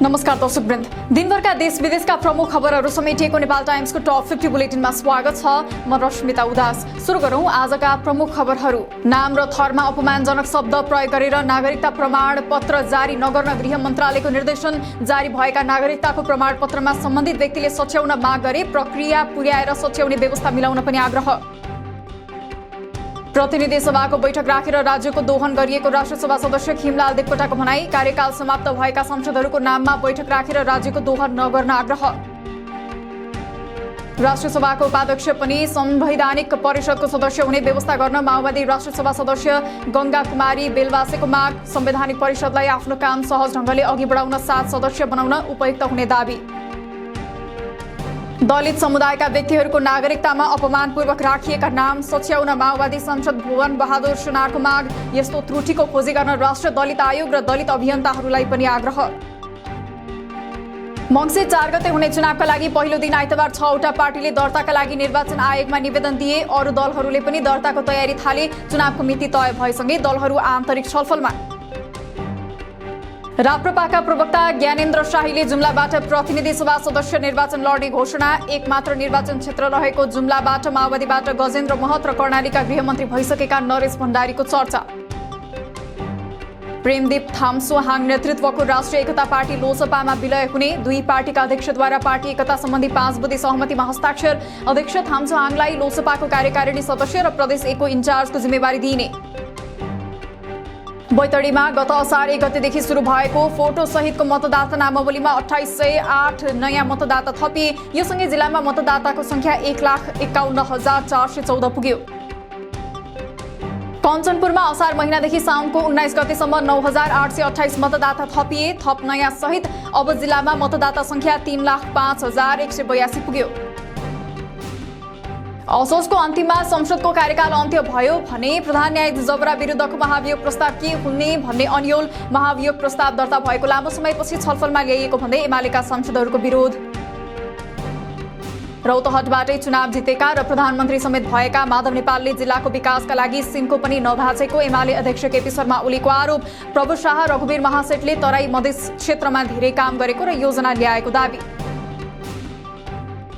नमस्कार दर्शकवृन्द, दिनभरका देश विदेशका प्रमुख खबरहरू समेटिएको नेपाल टाइम्सको टप 50 बुलेटिनमा स्वागत छ। म रश्मिता उदास। सुरु गरौं आजका प्रमुख खबरहरू। नाम र थरमा अपमानजनक शब्द प्रयोग गरेर नागरिकता प्रमाणपत्र जारी नगर्न गृह मन्त्रालयको निर्देशन। जारी भएका नागरिकताको प्रमाणपत्रमा सम्बन्धित व्यक्तिले सच्याउन माग गरे, प्रक्रिया पुर्याएर सच्याउने व्यवस्था मिलाउन पनि आग्रह। प्रतिनिधि सभाको बैठक राखेर राज्यको दोहन गरिएको राष्ट्रसभा सदस्य खिमलाल देवकोटाको भनाई। कार्यकाल समाप्त भएका सांसदहरूको नाममा बैठक राखेर राज्यको दोहन नगर्न आग्रह। राष्ट्रसभाको उपाध्यक्ष पनि संवैधानिक परिषदको सदस्य हुने व्यवस्था गर्न माओवादी राष्ट्रसभा सदस्य गंगा कुमारी बेलवासेको माग। संवैधानिक परिषदलाई आफ्नो काम सहज ढंगले अघि बढाउन 7 सदस्य बनाउन उपयुक्त हुने दावी। दलित समुदायका व्यक्तिहरूको नागरिकतामा अपमानपूर्वक राखिएका नाम सच्याउन माओवादी सांसद भुवन बहादुर सुनारको माग। यस्तो त्रुटिको खोजी गर्न राष्ट्रिय दलित आयोग र दलित अभियन्ताहरूलाई पनि आग्रह। मङ्सिर 4 गते हुने चुनावका लागि पहिलो दिन आइतबार 6वटा पार्टीले दर्ताका लागि निर्वाचन आयोगमा निवेदन दिए। अरू दलहरूले पनि दर्ताको तयारी थाले। चुनावको मिति तय भएसँगै दलहरू आन्तरिक छलफलमा। राप्रपाका प्रवक्ता ज्ञानेन्द्र शाहीले जुम्लाबाट प्रतिनिधि सभा सदस्य निर्वाचन लड्ने घोषणा। एक मात्र निर्वाचन क्षेत्र रहेको जुम्लाबाट माओवादीबाट गजेन्द्र महत र कर्णालीका गृहमन्त्री भइसकेका नरेश भण्डारीको चर्चा। प्रेमदीप थाम्सोहाङ नेतृत्वको राष्ट्रिय एकता पार्टी लोसपामा विलय हुने। दुई पार्टीका अध्यक्षद्वारा पार्टी एकता सम्बन्धी 5 बुँदे सहमतिमा हस्ताक्षर। अध्यक्ष थाम्सोहाङलाई लोसपाको कार्यकारिणी सदस्य र प्रदेश 1 को इन्चार्जको जिम्मेवारी दिइने। बैतडीमा गत असार 1 गतेदेखि सुरु भएको फोटो सहितको मतदाता नामावलीमा 2808 नयाँ मतदाता थपिए। यो सँगै जिल्लामा मतदाताको संख्या 1,51,414 पुग्यो। कञ्चनपुरमा असार महिनादेखि साउनको 19 गतेसम्म 9828 मतदाता थपिए। थप नयाँ सहित अब जिल्लामा मतदाता संख्या 3,05,182 पुग्यो। असोजको अन्तिममा संसदको कार्यकाल अन्त्य भयो भने प्रधान न्यायाधीश जबरा विरुद्धको महाभियोग प्रस्ताव के हुने भन्ने अन्यल। महाभियोग प्रस्ताव दर्ता भएको लामो समयपछि छलफलमा ल्याइएको भन्दै एमालेका सांसदहरूको विरोध। रौतहटबाटै चुनाव जितेका र प्रधानमन्त्री समेत भएका माधव नेपालले जिल्लाको विकासका लागि सिमको पनि नभाचेको एमाले अध्यक्ष केपी शर्मा ओलीको आरोप। प्रभु शाह रघुवीर महासेठले तराई मधेस क्षेत्रमा धेरै काम गरेको र योजना ल्याएको दावी।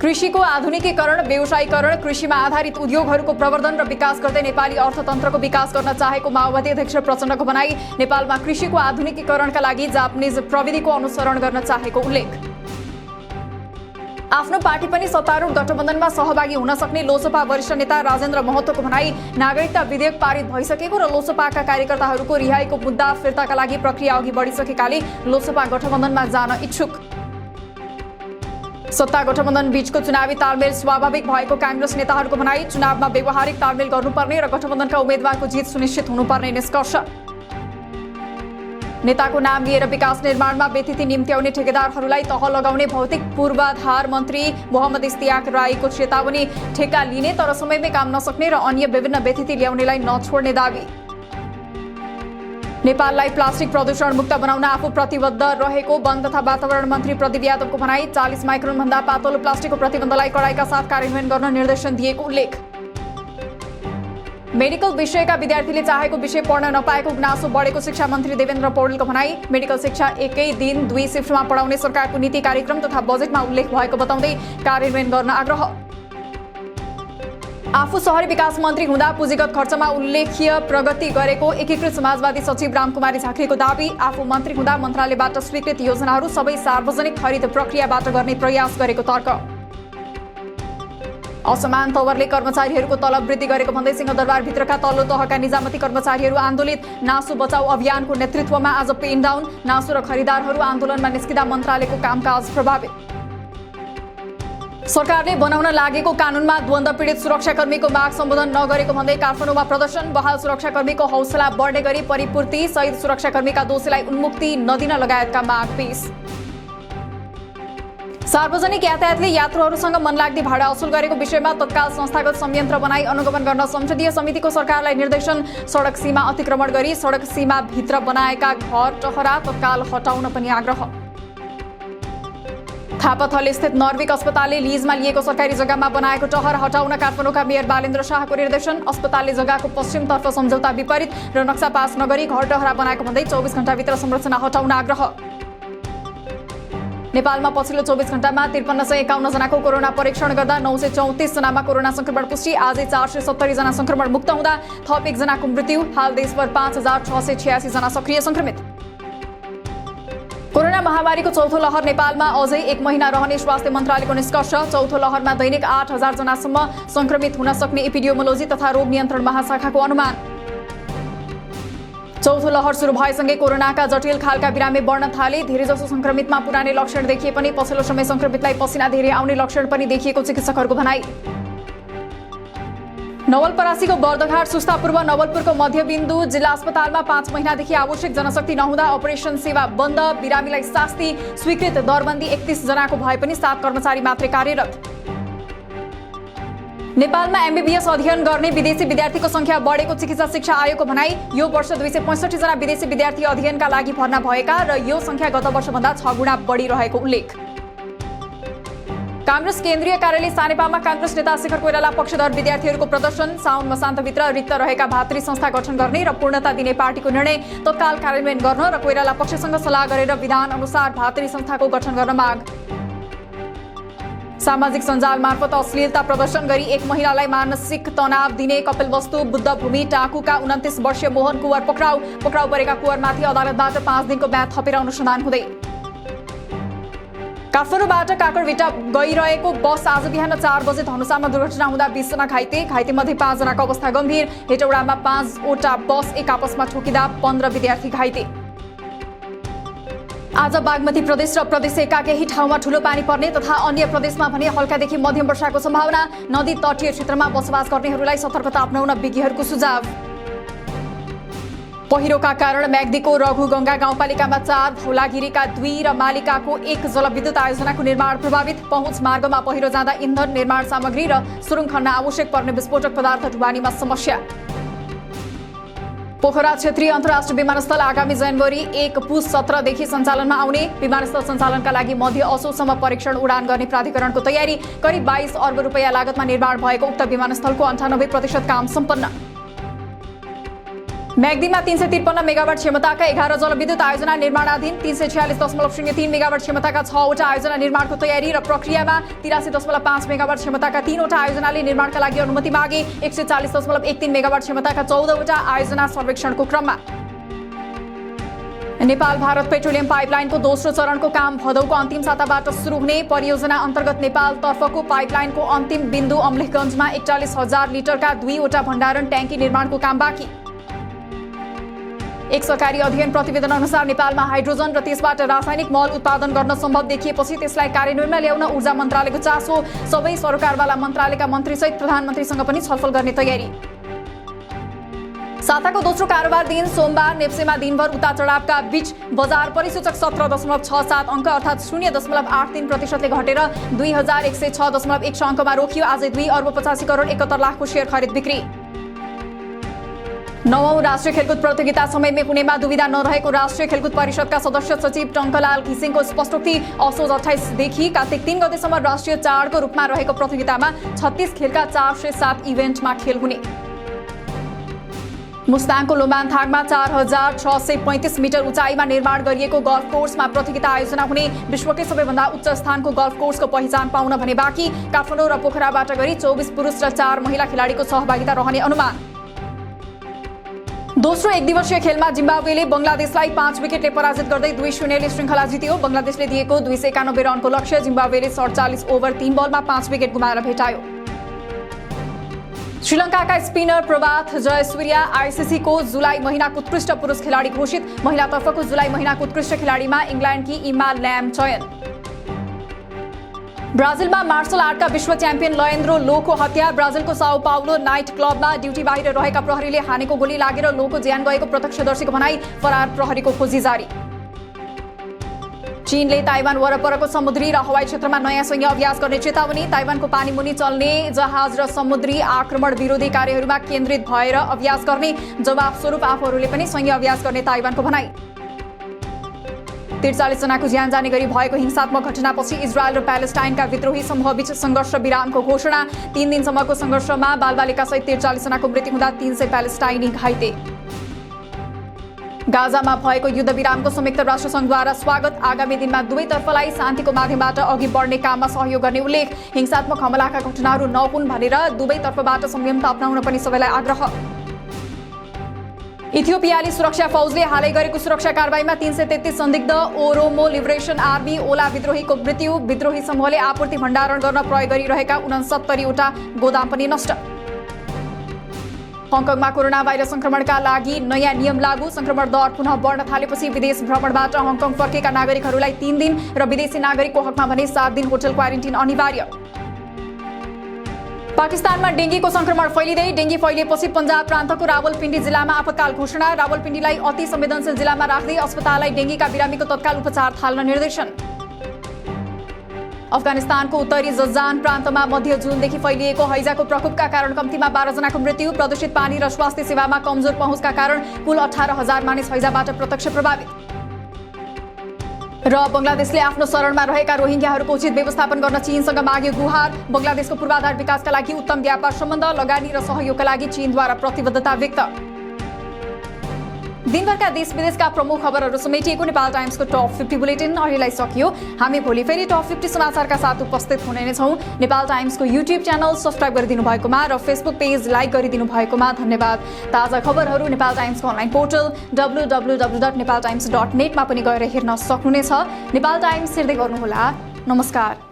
कृषिको आधुनिकीकरण, व्यवसायीकरण, कृषिमा आधारित उद्योगहरूको प्रवर्धन र विकास गर्दै नेपाली अर्थतन्त्रको विकास गर्न चाहेको माओवादी अध्यक्ष प्रचण्डको भनाई। नेपालमा कृषिको आधुनिकीकरणका लागि जापानिज प्रविधिको अनुसरण गर्न चाहेको उल्लेख। आफ्नो पार्टी पनि सत्तारूढ गठबन्धनमा सहभागी हुन सक्ने लोसपा वरिष्ठ नेता राजेन्द्र महतोको भनाई। नागरिकता विधेयक पारित भइसकेको र लोसपाका कार्यकर्ताहरूको रिहाईको मुद्दा फिर्ताका लागि प्रक्रिया अघि बढिसकेकाले लोसपा गठबन्धनमा जान इच्छुक। सत्ता गठबन्धन बीचको चुनावी तालमेल स्वाभाविक भएको कांग्रेस नेताहरूको भनाई। चुनावमा व्यवहारिक तालमेल गर्नुपर्ने र गठबन्धनका उम्मेद्वारको जित सुनिश्चित हुनुपर्ने निष्कर्ष। नेताको नाम लिएर विकास निर्माणमा व्यतिथि निम्त्याउने ठेकेदारहरूलाई तह लगाउने भौतिक पूर्वाधार मन्त्री मोहम्मद इस्तियाक राईको चेतावनी। ठेक्का लिने तर समयमै काम नसक्ने र अन्य विभिन्न व्यतिथि ल्याउनेलाई नछोड्ने दावी। नेपाललाई प्लास्टिक प्रदूषण मुक्त बनाउन आफू प्रतिबद्ध रहेको वन तथा वातावरण मन्त्री प्रदीप यादवको भनाई। 40 माइक्रोन भन्दा पातलो प्लास्टिकको प्रतिबन्धलाई कडाइका साथ कार्यान्वयन गर्न निर्देशन दिएको उल्लेख। मेडिकल विषयका विद्यार्थीले चाहेको विषय पढ्न नपाएको गुनासो बढेको शिक्षा मन्त्री देवेन्द्र पौडेलको भनाई। मेडिकल शिक्षा एकै दिन 2 शिफ्टमा पढाउने सरकारको नीति कार्यक्रम तथा बजेटमा उल्लेख भएको बताउँदै कार्यान्वयन गर्न आग्रह। आफू शहरी विकास मन्त्री हुँदा पुँजीगत खर्चमा उल्लेख्य प्रगति गरेको एकीकृत समाजवादी सचिव रामकुमारी झाँक्रीको दावी। आफू मन्त्री हुँदा मन्त्रालयबाट स्वीकृत योजनाहरू सबै सार्वजनिक खरिद प्रक्रियाबाट गर्ने प्रयास गरेको तर्क। असमान तवरले कर्मचारीहरूको तलब वृद्धि गरेको भन्दै सिंहदरबारभित्रका तल्लो तहका निजामती कर्मचारीहरू आन्दोलित। नासु बचाउ अभियानको नेतृत्वमा आज पेन डाउन। नासु र खरिदारहरू आन्दोलनमा निस्किँदा मन्त्रालयको कामकाज प्रभावित। सरकारले बनाउन लागेको कानूनमा द्वन्द्व पीडित सुरक्षाकर्मीको माग सम्बोधन नगरेको भन्दै काठमाडौँमा प्रदर्शन। बहाल सुरक्षाकर्मीको हौसला बढ्ने गरी परिपूर्ति, शहीद सुरक्षाकर्मीका दोषीलाई उन्मुक्ति नदिन लगायतका माग पेश। सार्वजनिक यातायातले यात्रुहरूसँग मनलाग्दी भाडा असुल गरेको विषयमा तत्काल संस्थागत संयन्त्र बनाई अनुगमन गर्न संसदीय समितिको सरकारलाई निर्देशन। सडक सीमा अतिक्रमण गरी सडक सीमा भित्र बनाएका घर टहरा तत्काल हटाउन पनि आग्रह। थापाथली स्थित नर्विक अस्पतालले लिजमा लिएको सरकारी जग्गामा बनाएको टहर हटाउन काठमाडौँका मेयर बालेन्द्र शाहको निर्देशन। अस्पतालले जग्गाको पश्चिमतर्फ सम्झौता विपरीत र नक्सा पास नगरी घर टहरा बनाएको भन्दै 24 घण्टाभित्र संरचना हटाउन आग्रह। नेपालमा पछिल्लो 24 घण्टामा 5351 जनाको कोरोना परीक्षण गर्दा 934 जनामा कोरोना संक्रमण पुष्टि। आजै 470 जना संक्रमण मुक्त हुँदा थप 1 जनाको मृत्यु। हाल देशभर 5686 जना सक्रिय संक्रमित। कोरोना महामारीको चौथो लहर नेपालमा अझै 1 महिना रहने स्वास्थ्य मन्त्रालयको निष्कर्ष। चौथो लहरमा दैनिक 8000 जनासम्म संक्रमित हुन सक्ने एपिडियोमोलोजी तथा रोग नियन्त्रण महाशाखाको अनुमान। चौथो लहर सुरु भएसँगै कोरोनाका जटिल खालका बिरामी बढ्न थाले। धेरैजसो संक्रमितमा पुरानै लक्षण देखिए पनि पछिल्लो समय संक्रमितलाई पसिना धेरै आउने लक्षण पनि देखिएको चिकित्सकहरूको भनाई। नवलपरासीको बर्दघाट सुस्ता पूर्व नवलपुरको मध्यबिन्दु जिल्ला अस्पतालमा 5 महिनादेखि आवश्यक जनशक्ति नहुँदा अपरेसन सेवा बन्द। बिरामीलाई शास्ति स्वीकृत दरबन्दी 31 जनाको भए पनि 7 कर्मचारी मात्रै कार्यरत। नेपालमा एमबीबीएस अध्ययन गर्ने विदेशी विद्यार्थीको संख्या बढेको चिकित्सा शिक्षा आयोगको भनाई। यो वर्ष 265 जना विदेशी विद्यार्थी अध्ययनका लागि भर्ना भएका र यो संख्या गत वर्षभन्दा 6 गुणा बढिरहेको उल्लेख। कांग्रेस केन्द्रीय कार्यालय सानेपामा कांग्रेस नेता शेखर कोइराला पक्षधर विद्यार्थीहरूको प्रदर्शन। साउन मसान्तभित्र रिक्त रहेका भातृ संस्था गठन गर्ने र पूर्णता दिने पार्टीको निर्णय तत्काल कार्यान्वयन गर्न र कोइराला पक्षसँग सल्लाह गरेर विधान अनुसार भातृ संस्थाको गठन गर्न माग। सामाजिक सञ्जाल मार्फत अश्लीलता प्रदर्शन गरी 1 महिलालाई मानसिक तनाव दिने कपिलवस्तु बुद्धभूमि टाकुका 29 वर्षीय मोहन कुवर पक्राउ परेका कुवरमाथि अदालतबाट 5 दिनको म्याद थपेर अनुसन्धान हुँदै। काठमाडौँबाट काकरभिटा गइरहेको बस आज बिहान 4 बजे धनुषामा दुर्घटना हुँदा 20 जना घाइते मध्ये 5 जनाको अवस्था गम्भीर। हेटौडामा 5 वटा बस एक आपसमा ठोकिँदा 15 विद्यार्थी घाइते। आज बागमती प्रदेश र प्रदेश एका केही ठाउँमा ठूलो पानी पर्ने तथा अन्य प्रदेशमा भने हल्कादेखि मध्यम वर्षाको सम्भावना। नदी तटीय क्षेत्रमा बसोबास गर्नेहरूलाई सतर्कता अपनाउन विज्ञहरूको सुझाव। पहिरोका कारण म्याग्दीको रघुगंगा गाउँपालिकामा 4, धौलागिरीका 2 र मालिकाको 1 जलविद्युत आयोजनाको निर्माण प्रभावित। पहुँच मार्गमा पहिरो जाँदा इन्धन, निर्माण सामग्री र सुरुङ खन्न आवश्यक पर्ने विस्फोटक पदार्थ ढुवानीमा समस्या। पोखरा क्षेत्रीय अन्तर्राष्ट्रिय विमानस्थल आगामी जनवरी 1 पुस 17 देखि सञ्चालनमा आउने। विमानस्थल सञ्चालनका लागि मध्य असोजसम्म परीक्षण उडान गर्ने प्राधिकरणको तयारी। करिब 22 अर्ब रुपैयाँ लागतमा निर्माण भएको उक्त विमानस्थलको 98% काम सम्पन्न। म्याग्दीमा 353 मेगावाट क्षमताका 11 जलविद्युत आयोजना निर्माणाधीन। 346.03 मेगावाट क्षमताका 6 वटा आयोजना निर्माणको तयारी र प्रक्रियामा। 83.5 मेगावाट क्षमताका 3 वटा आयोजनाले निर्माणका लागि अनुमति मागे। 140.13 मेगावाट क्षमताका 14 वटा आयोजना सर्वेक्षणको क्रममा। नेपाल भारत पेट्रोलियम पाइपलाइनको दोस्रो चरणको काम भदौको अन्तिम साताबाट सुरु हुने। परियोजना अन्तर्गत नेपालतर्फको पाइपलाइनको अन्तिम बिन्दु अम्लेखगञ्जमा 41,000 लिटरका 2 वटा भण्डारण ट्याङ्की निर्माणको काम बाँकी। एक सरकारी अध्ययन प्रतिवेदन अनुसार नेपालमा हाइड्रोजन र त्यसबाट रासायनिक मल उत्पादन गर्न सम्भव देखिएपछि त्यसलाई कार्यान्वयनमा ल्याउन ऊर्जा मन्त्रालयको चासो। सबै सरकारवाला मन्त्रालयका मन्त्रीसहित प्रधानमन्त्रीसँग पनि छलफल गर्ने तयारी। साताको दोस्रो कारोबार दिन सोमबार नेप्सेमा दिनभर उता चढावका बीच बजार परिसूचक 17.67 अङ्क अर्थात् 0.83%ले घटेर 2106.16 अङ्कमा रोकियो। आजै 2 अर्ब 85 करोड 71 लाखको शेयर खरिद बिक्री। 9औं राष्ट्रिय खेलकुद प्रतियोगिता समयमै हुनेमा दुविधा नरहेको राष्ट्रिय खेलकुद परिषदका सदस्य सचिव टङ्कलाल घिसिङको स्पष्टोक्ति। असोज 28 देखि कार्तिक 3 गतेसम्म राष्ट्रिय चाडको रूपमा रहेको प्रतियोगितामा 36 खेलका 407 इभेन्टमा खेल हुने। मुस्ताङको लोमानथाङमा 4635 मिटर उचाइमा निर्माण गरिएको गल्फ कोर्समा प्रतियोगिता आयोजना हुने। विश्वकै सबैभन्दा उच्च स्थानको गल्फ कोर्सको पहिचान पाउन भने बाँकी। काठमाडौँ र पोखराबाट गरी 24 पुरुष र 4 महिला खेलाडीको सहभागिता रहने अनुमान। दोस्रो एक दिवसीय खेलमा जिम्बाब्वेले बंगलादेशलाई 5 विकेटले पराजित गर्दै 2-0 श्रृङ्खला जित्यो। बंगलादेशले दिएको 291 रनको लक्ष्य जिम्बाब्वेले 47 ओभर 3 बलमा 5 विकेट गुमाएर भेटायो। श्रीलङ्काका स्पिनर प्रभात जयसूर्या आईसीसीको जुलाई महिनाको उत्कृष्ट पुरुष खेलाडी घोषित। महिलातर्फको जुलाई महिनाको उत्कृष्ट खेलाडीमा इङ्ल्यान्डकी इमा ल्याम चयन। ब्राजिलमा मार्शल आर्टका विश्व च्याम्पियन लयन्द्रो लोको हत्या। ब्राजिलको साओ पाउलो नाइट क्लबमा ड्युटी बाहिर रहेका प्रहरीले हानेको गोली लागेर लोको ज्यान गएको प्रत्यक्षदर्शीको भनाई। फरार प्रहरीको खोजी जारी। चीनले ताइवान वरपरको समुद्री र हवाई क्षेत्रमा नयाँ सैन्य अभ्यास गर्ने चेतावनी। ताइवानको पानीमुनि चल्ने जहाज र समुद्री आक्रमण विरोधी कार्यहरूमा केन्द्रित भएर अभ्यास गर्ने। जवाफ स्वरूप आफूहरूले पनि सैन्य अभ्यास गर्ने ताइवानको भनाई। 43 जनाको ज्यान जाने गरी भएको हिंसात्मक घटनापछि इजरायल र प्यालेस्टाइनका विद्रोही समूहबीच संघर्ष विरामको घोषणा। 3 दिनसम्मको संघर्षमा बालबालिका सहित 43 जनाको मृत्यु हुँदा 300 प्यालेस्टाइनी घाइते। गाजामा भएको युद्धविरामको संयुक्त राष्ट्रसङ्घद्वारा स्वागत। आगामी दिनमा दुवै तर्फलाई शान्तिको माध्यमबाट अघि बढ्ने काममा सहयोग गर्ने उल्लेख। हिंसात्मक हमलाका घटनाहरू नहुन् भनेर दुवै तर्फबाट संयमता अपनाउन पनि सबैलाई आग्रह। इथियोपियाली सुरक्षा फौजले हालै गरेको सुरक्षा कारबाहीमा 333 संदिग्ध ओरोमो लिबरेसन आर्मी ओला विद्रोहीको मृत्यु। विद्रोही समूहले आपूर्ति भण्डारण गर्न प्रयोग गरिरहेका 69वटा गोदाम पनि नष्ट। हङकङमा कोरोना भाइरस संक्रमणका लागि नयाँ नियम लागू। संक्रमण दर पुनः बढ्न थालेपछि विदेश भ्रमणबाट हङकङ फर्केका नागरिकहरूलाई 3 दिन र विदेशी नागरिकको हकमा भने 7 दिन होटल क्वारेन्टिन अनिवार्य। पाकिस्तानमा डेंगीको संक्रमण फैलिँदै। डेंगी फैलिएपछि पञ्जाब प्रान्तको रावलपिण्डी जिल्लामा आपतकाल घोषणा। रावलपिण्डीलाई अति संवेदनशील जिल्लामा राख्दै अस्पताललाई डेंगीका बिरामीको तत्काल उपचार थाल्न निर्देशन। अफगानिस्तानको उत्तरी जजान प्रान्तमा मध्य जुनदेखि फैलिएको हैजाको प्रकोपका कारण कम्तीमा 12 जनाको मृत्यु। प्रदूषित पानी र स्वास्थ्य सेवामा कमजोर पहुँचका कारण कुल 18,000 मानिस हैजाबाट प्रत्यक्ष प्रभावित। र बंगलादेशले आफ्नो शरणमा रहेका रोहिङ्ग्याहरूको उचित व्यवस्थापन गर्न चीनसँग माग्यो गुहार। बंगलादेशको पूर्वाधार विकासका लागि उत्तम व्यापार सम्बन्ध, लगानी र सहयोगका लागि चीनद्वारा प्रतिबद्धता व्यक्त। दिनभरका देश विदेशका प्रमुख खबरहरू समेटिएको नेपाल टाइम्सको टप 50 बुलेटिन अहिलेलाई सकियो। हामी भोलि फेरि टप 50 समाचारका साथ उपस्थित हुने नै छौं। नेपाल टाइम्सको युट्युब च्यानल सब्स्क्राइब गरिदिनु भएकोमा र फेसबुक पेज लाइक गरिदिनु भएकोमा धन्यवाद। ताजा खबरहरू नेपाल टाइम्सको अनलाइन पोर्टल www.nepaltimes.net मा पनि गएर हेर्न सक्नुहुनेछ। नेपाल टाइम्स हेर्दै गर्नुहोला। नमस्कार।